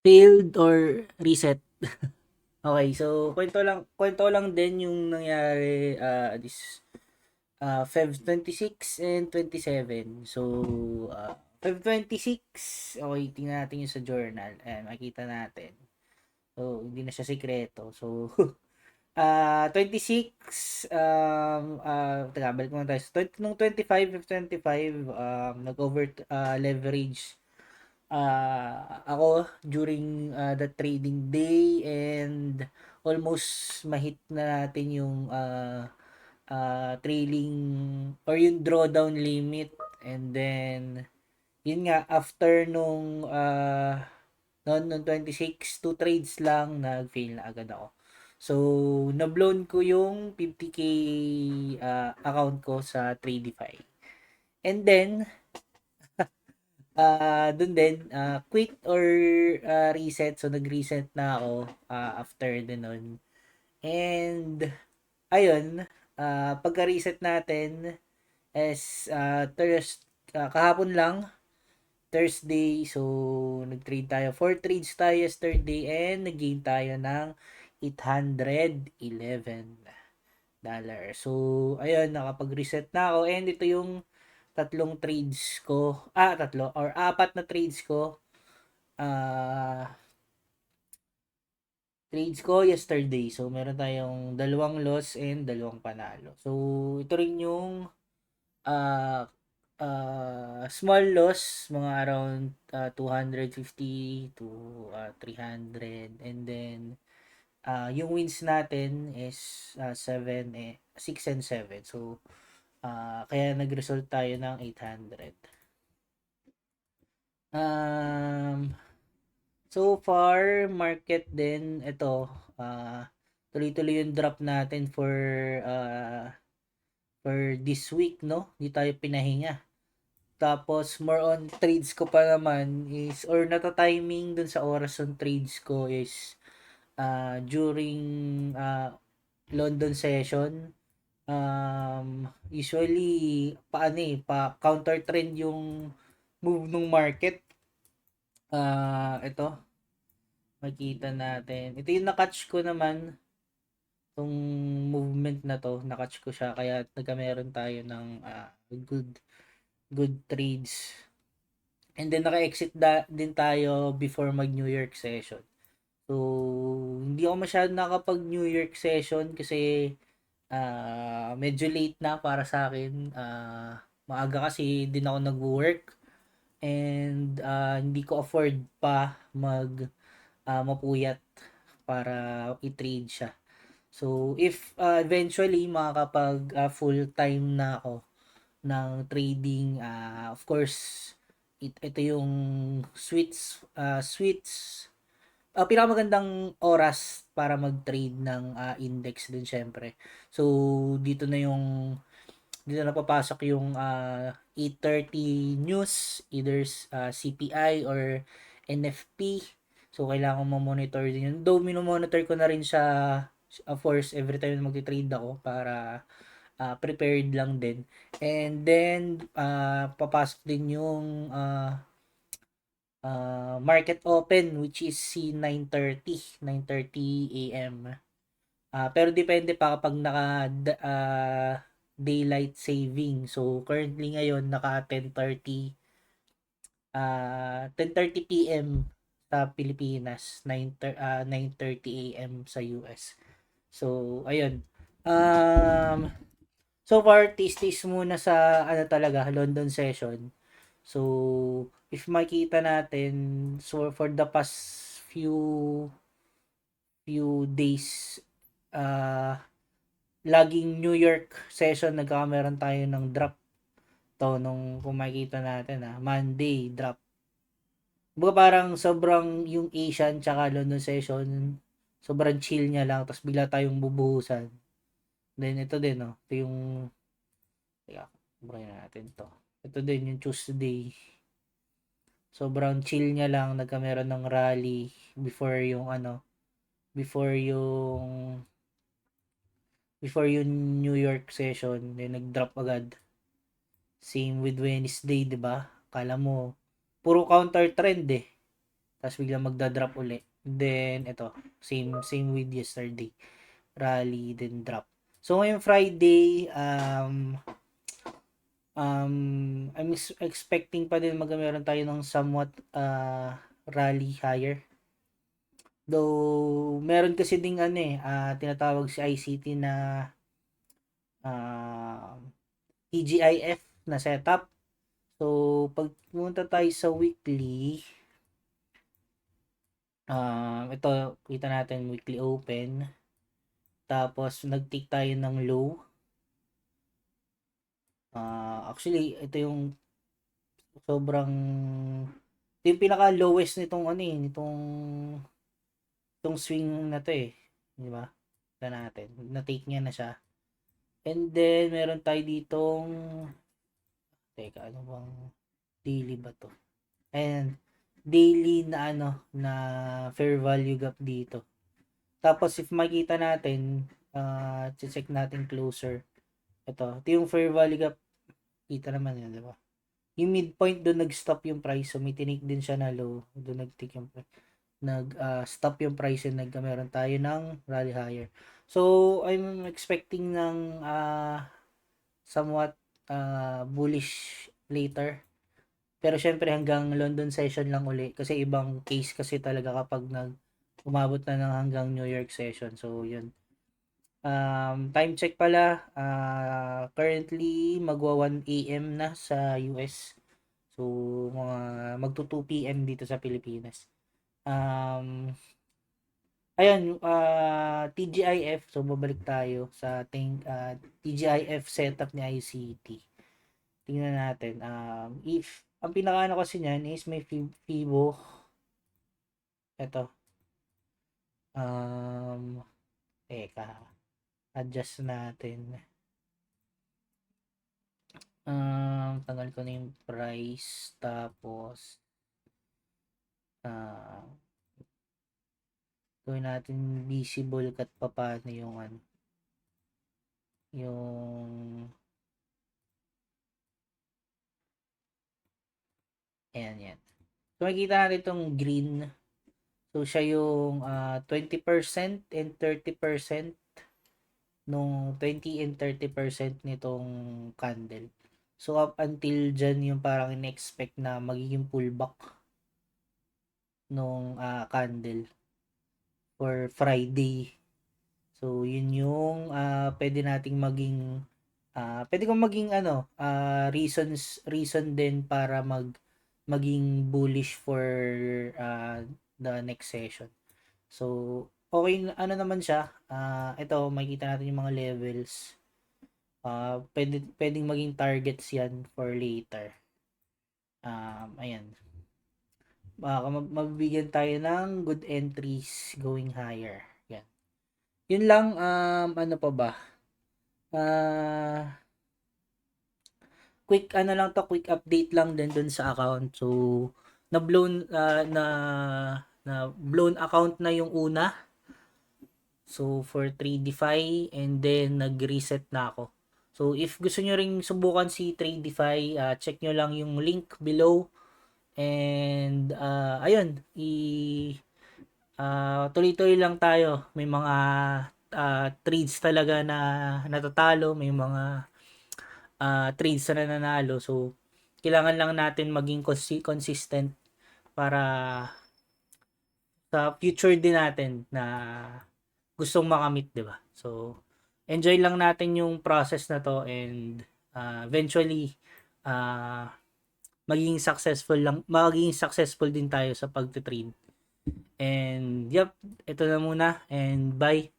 Failed or reset? Okay, so kwento lang din yung nangyari this Feb 26 and 27. So Feb 26, okay, tingnan natin yung sa journal. Ayan, makita natin. So, hindi na siya sikreto. So, 26, teka, balik muna tayo. So, nung 25, Feb 25, nag-over leverage ako during the trading day and almost mahit na natin yung trailing or yung drawdown limit, and then yun nga after nung 26 two trades lang nag-fail na agad ako. So na-blown ko yung 50k account ko sa Tradify. And then dun din, quit or reset. So, nag-reset na ako after din nun. And, ayun, pagka-reset natin is kahapon lang, Thursday. So, nag-trade tayo. 4 trades tayo yesterday and nag-gain tayo ng $811. So, ayun, nakapag-reset na ako. And ito yung tatlong trades ko, tatlo or apat na trades ko, ah, trades ko yesterday. So, meron tayong dalawang loss and dalawang panalo. So, ito rin yung ah, small loss, mga around 250 to 300. And then, yung wins natin is 6 and 7. So, kaya nag-result tayo ng 800. Um, so far, market din, ito, tuloy-tuloy yung drop natin for this week, no? Hindi tayo pinahinga. Tapos, more on trades ko pa naman is, or nata-timing dun sa oras ng trades ko is, during London session. Usually, pa counter trend yung move ng market. Ito, makita natin. Ito yung na-catch ko naman, tong movement na to, na-catch ko siya kaya nagkameron tayo ng good good trades. And then naka-exit din tayo before mag New York session. So, hindi ako masyado nakapag New York session kasi medyo late na para sa akin. Maaga kasi din ako nag-work and hindi ko afford pa mapuyat para i-trade siya. So, if eventually makakapag full-time na ako ng trading, of course, ito yung pinakamagandang oras para mag-trade ng index din syempre. So, dito na yung dito na papasok yung 8:30 news, either CPI or NFP. So, kailangan ko ma-monitor din yun. Though, mino-monitor ko na rin siya, of course, every time na magti-trade ako para prepared lang din. And then, papasok din yung market open, which is si 9:30 AM. Pero depende pa kapag naka daylight saving. So, currently ngayon, naka 10:30 PM sa Pilipinas, 9:30 AM sa US. So, ayun. Um, so far, tis-tis muna sa, talaga, London session. So, if makita natin, so for the past few days, ah, laging New York session nagkakameron tayo ng drop. To nung kung makikita natin Monday drop. Kumbaga parang sobrang yung Asian tsaka London session, sobrang chill niya lang tapos bigla tayong bubuhusan. Then ito din, no. Ito yung teka, bukayin natin to. Ito din yung Tuesday. Sobrang chill niya lang, nagkameron ng rally before yung before yung before yung New York session, then nag-drop agad. Same with Wednesday, 'di ba? Kala mo puro counter trend eh. tapos biglang magda-drop uli. Then ito, same with yesterday. Rally then drop. So ngayong Friday, I'm expecting pa din magmeron tayo ng somewhat rally higher. Though meron kasi ding ano tinatawag si ICT na uh, TGIF na setup. So pag pumunta tayo sa weekly, ito kita natin weekly open. Tapos nag-take tayo ng low. Actually ito yung sobrang ito yung pinaka lowest nitong nitong swing na to di ba? Ito natin, na-take niya na siya. And then meron tayo ditong teka, ano bang daily ba to? And daily na na fair value gap dito. Tapos if makita natin, check natin closer. Ito yung fair value gap. Kita naman yun, di ba? Yung midpoint doon nag-stop yung price. So may tinake din siya na low. Doon nag-take yung stop yung price and meron tayo ng rally higher. So I'm expecting ng somewhat bullish later. Pero syempre hanggang London session lang uli kasi ibang case kasi talaga kapag umabot na ng hanggang New York session. So yun. Time check pala, currently magwa 1 AM na sa US. So mga magto 2 PM dito sa Pilipinas. Ayun, TGIF. So babalik tayo sa ating TGIF setup ni ICT. Tingnan natin. If ang pinakaano kasi niyan is may Fibo. Ito. Teka. Adjust natin. Tagal ko na yung price. Tapos gawin natin visible kat paano yung yung yan. So makikita natin itong green. So siya yung 20% and 30% nung 20 and 30% nitong candle. So up until dyan yung parang in-expect na magiging pullback nung candle for Friday. So yun yung pwede nating maging pwede kong maging reason din para maging bullish for the next session. So okay naman siya. Ito makikita natin yung mga levels. Pwedeng maging targets yan for later. Ayan. Mabibigyan tayo ng good entries going higher. Yan. Yun lang, ano pa ba? Quick quick update lang din dun sa account. So, na blown account na yung una. So, for 3DeFi and then nag-reset na ako. So, if gusto nyo ring subukan si TradeDeFi, check nyo lang yung link below. And, ayun, tuloy-tuloy lang tayo. May mga trades talaga na natatalo. May mga trades na nananalo. So, kailangan lang natin maging consistent para sa future din natin na gustong makamit, 'di ba? So, enjoy lang natin yung process na to and eventually magiging successful din tayo sa pagte-trade. And yep, ito na muna and bye.